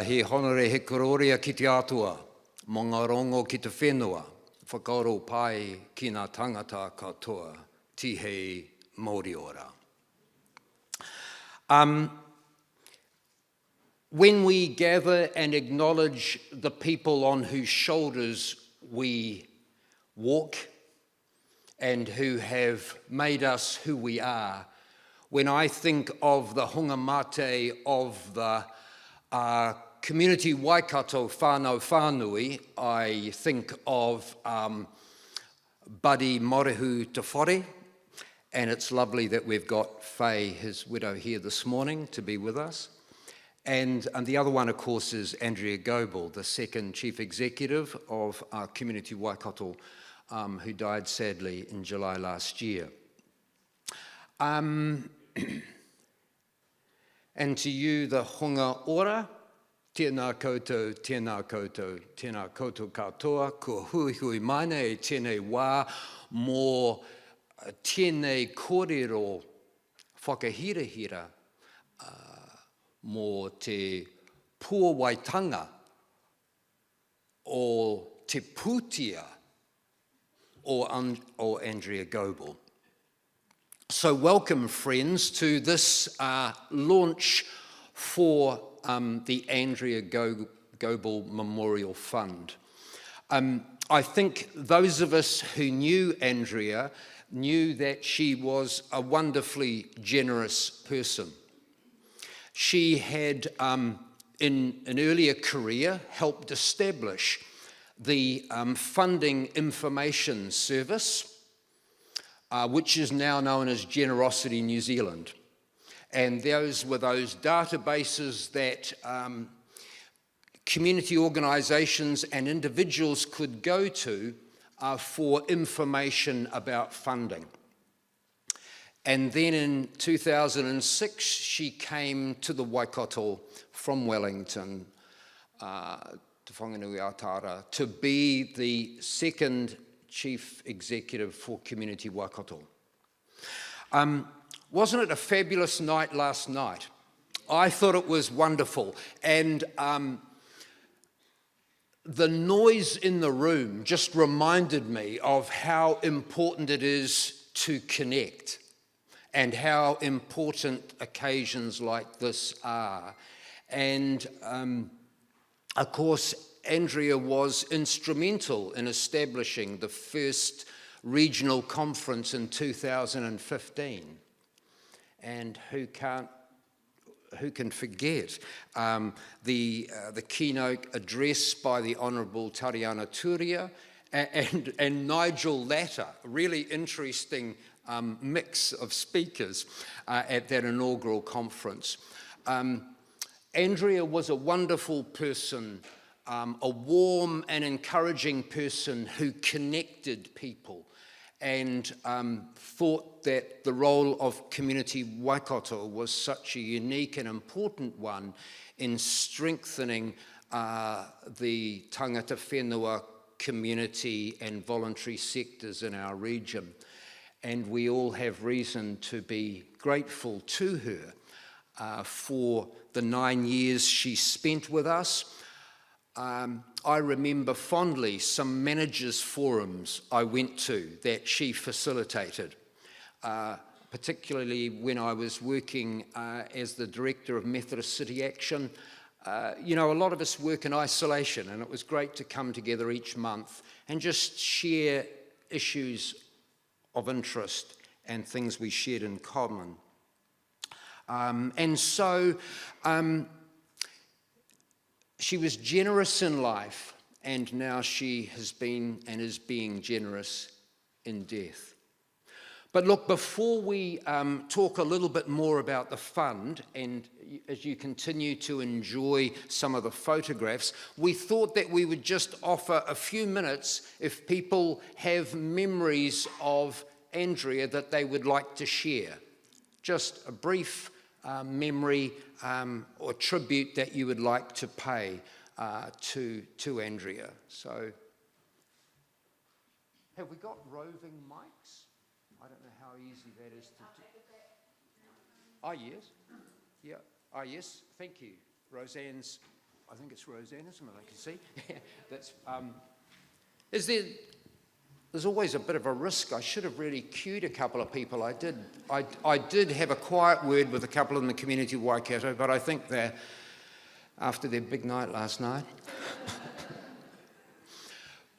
He honore he kororia ki te atua, mō ngā rongo ki te whenua, whakaoro pai ki ngā tangata katoa, tihei Māori ora. When we gather and acknowledge the people on whose shoulders we walk and who have made us who we are, when I think of the hunga mate of the community Waikato whānau whānui, I think of Buddy Morehu Te Whare, and it's lovely that we've got Faye, his widow, here this morning to be with us. And the other one, of course, is Andrea Goble, the second chief executive of our community Waikato, who died sadly in July last year. And to you, the hunga ora, tēnā koutou, tēnā koutou, tēnā koutou katoa, ko hui hui mana e tēnei wā mō tēnei kōrero whakahirahira mō te puawaitanga o te pūtia o Andrea Goble. So welcome, friends, to this launch for the Andrea Goble Memorial Fund. I think those of us who knew Andrea knew that she was a wonderfully generous person. She had, in an earlier career, helped establish the Funding Information Service, which is now known as Generosity New Zealand. And those were those databases that community organisations and individuals could go to for information about funding. And then in 2006, she came to the Waikato from Wellington, Te Whanganui Atara, to be the second chief executive for Community Waikato. Wasn't it a fabulous night last night? I thought it was wonderful. And the noise in the room just reminded me of how important it is to connect and how important occasions like this are. And of course, Andrea was instrumental in establishing the first regional conference in 2015. And who can forget the keynote address by the Honourable Tariana Turia and Nigel Latta, a really interesting mix of speakers at that inaugural conference. Andrea was a wonderful person, a warm and encouraging person who connected people and thought that the role of Community Waikato was such a unique and important one in strengthening the tangata whenua community and voluntary sectors in our region. And we all have reason to be grateful to her for the 9 years she spent with us. I remember fondly some managers' forums I went to that she facilitated, particularly when I was working as the director of Methodist City Action. You know, a lot of us work in isolation, and it was great to come together each month and just share issues of interest and things we shared in common. And so she was generous in life, and now she has been and is being generous in death. But look, before we talk a little bit more about the fund, and as you continue to enjoy some of the photographs, we thought that we would just offer a few minutes if people have memories of Andrea that they would like to share. Just a brief memory or tribute that you would like to pay to Andrea. So, have we got roving mics? I don't know how easy that is to do. Oh, yes. Yeah. Oh, yes. Thank you. Roseanne's I think it's Roseanne, isn't it? I can see. That's, there's always a bit of a risk. I should have really cued a couple of people. I did have a quiet word with a couple in the community of Waikato, but I think they're after their big night last night.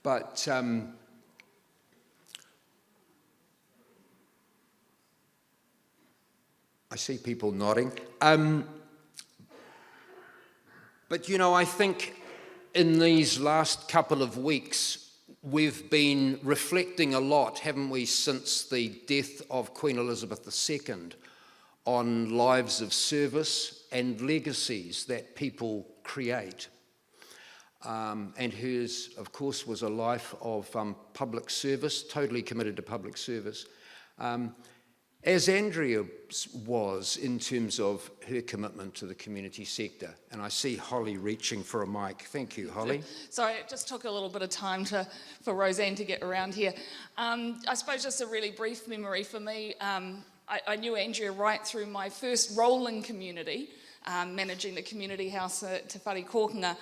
But I see people nodding. But you know, I think in these last couple of weeks, we've been reflecting a lot, haven't we, since the death of Queen Elizabeth II, on lives of service and legacies that people create. And hers, of course, was a life of public service, totally committed to public service, as Andrea was in terms of her commitment to the community sector. And I see Holly reaching for a mic. Thank you, Holly. Sorry, it just took a little bit of time for Roseanne to get around here. I suppose just a really brief memory for me. I knew Andrea right through my first role in community, managing the community house at Te Whare Kōkanga.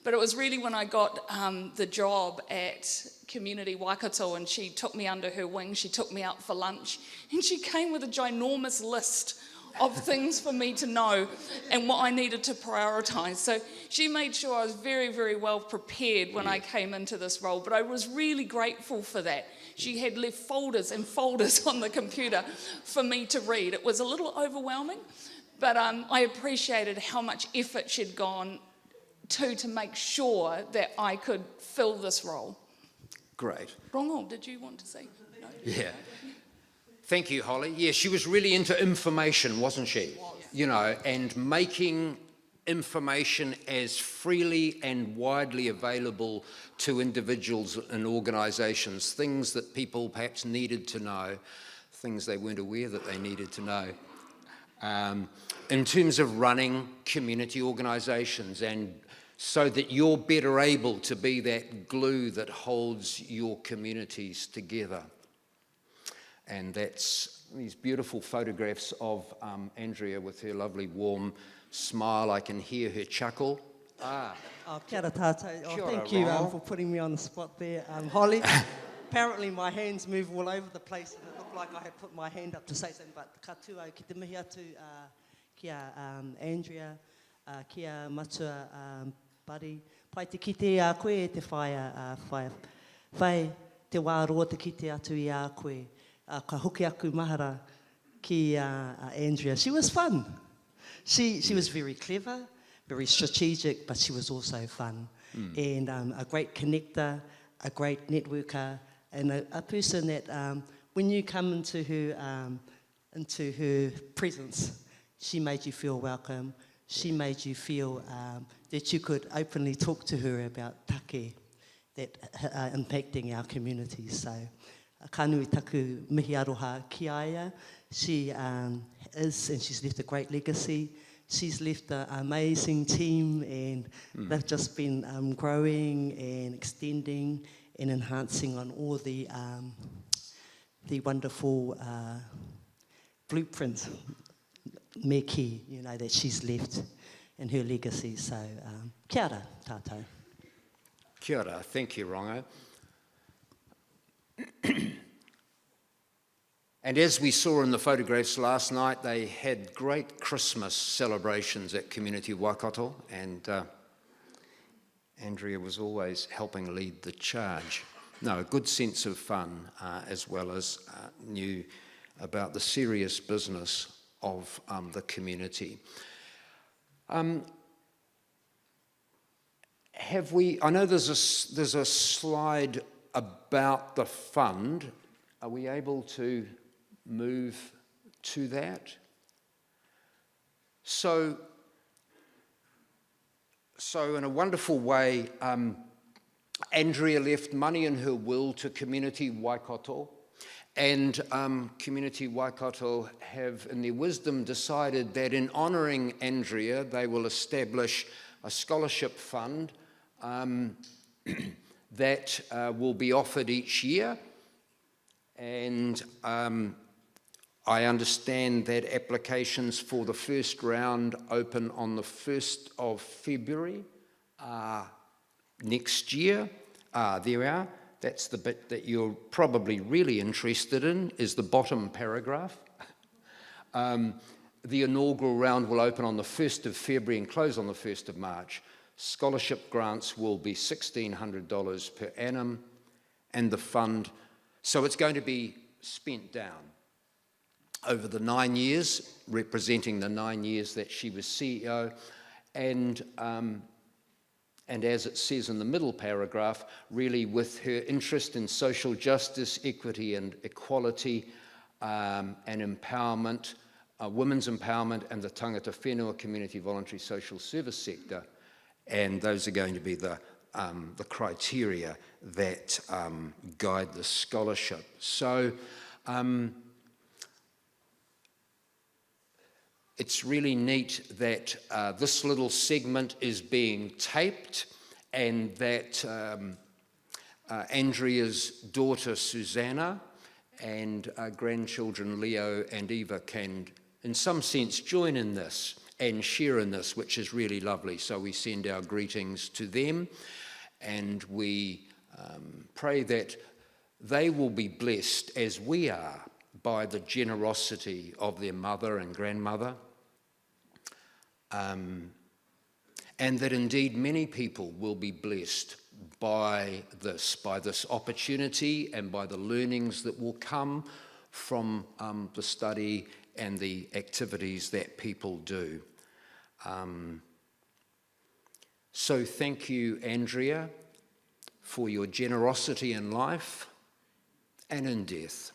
But it was really when I got the job at Community Waikato, and she took me under her wing, she took me out for lunch, and she came with a ginormous list of things for me to know and what I needed to prioritise. So she made sure I was very, very well prepared when I came into this role, but I was really grateful for that. She had left folders and folders on the computer for me to read. It was a little overwhelming, but I appreciated how much effort she'd gone to make sure that I could fill this role. Great. Rongo, did you want to say? No? Yeah. Thank you, Holly. Yeah, she was really into information, wasn't she? You know, and making information as freely and widely available to individuals and organisations, things that people perhaps needed to know, things they weren't aware that they needed to know. In terms of running community organisations, and so that you're better able to be that glue that holds your communities together. And that's these beautiful photographs of Andrea with her lovely warm smile. I can hear her chuckle. Oh, kia ora tātou. Kia ora, thank you Ronald. for putting me on the spot there. Holly, apparently my hands move all over the place, and it looked like I had put my hand up to say something, but katoa ki te mihi atu kia Andrea, kia matua buddy. Pai te kite a koe e te whai te wā roa te kite atu i a koe. Ka hoki aku mahara ki Andrea. She was fun. She was very clever, very strategic, but she was also fun. And a great connector, a great networker, and a person that when you come into her presence, she made you feel welcome. She made you feel that you could openly talk to her about take that are impacting our communities. So, ka nui taku mihi aroha ki aia. She is, and she's left a great legacy. She's left an amazing team, and they've just been growing and extending and enhancing on all the wonderful blueprints, meki, you know, that she's left in her legacy. So, kia ora tātou. Kia ora. Thank you, Rongo. And as we saw in the photographs last night, they had great Christmas celebrations at Community Waikato, and Andrea was always helping lead the charge. No, a good sense of fun, as well as knew about the serious business of the community. Have we? I know there's a slide about the fund. Are we able to move to that? So in a wonderful way, Andrea left money in her will to Community Waikato, and Community Waikato have, in their wisdom, decided that in honouring Andrea, they will establish a scholarship fund that will be offered each year. And I understand that applications for the first round open on the 1st of February. next year. There we are. That's the bit that you're probably really interested in, is the bottom paragraph. The inaugural round will open on the 1st of February and close on the 1st of March. Scholarship grants will be $1,600 per annum, and the fund, so it's going to be spent down over the 9 years, representing the 9 years that she was CEO, and as it says in the middle paragraph, really with her interest in social justice, equity and equality, and empowerment, women's empowerment, and the tangata whenua community voluntary social service sector. And those are going to be the criteria that guide the scholarship. So it's really neat that this little segment is being taped, and that Andrea's daughter Susanna and grandchildren Leo and Eva can, in some sense, join in this and share in this, which is really lovely. So we send our greetings to them, and we pray that they will be blessed as we are by the generosity of their mother and grandmother, and that indeed many people will be blessed by this opportunity and by the learnings that will come from the study and the activities that people do. So thank you, Andrea, for your generosity in life and in death.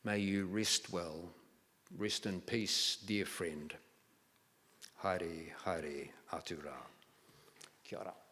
May you rest well, rest in peace, dear friend. Haere, haere, atura. Kia ora.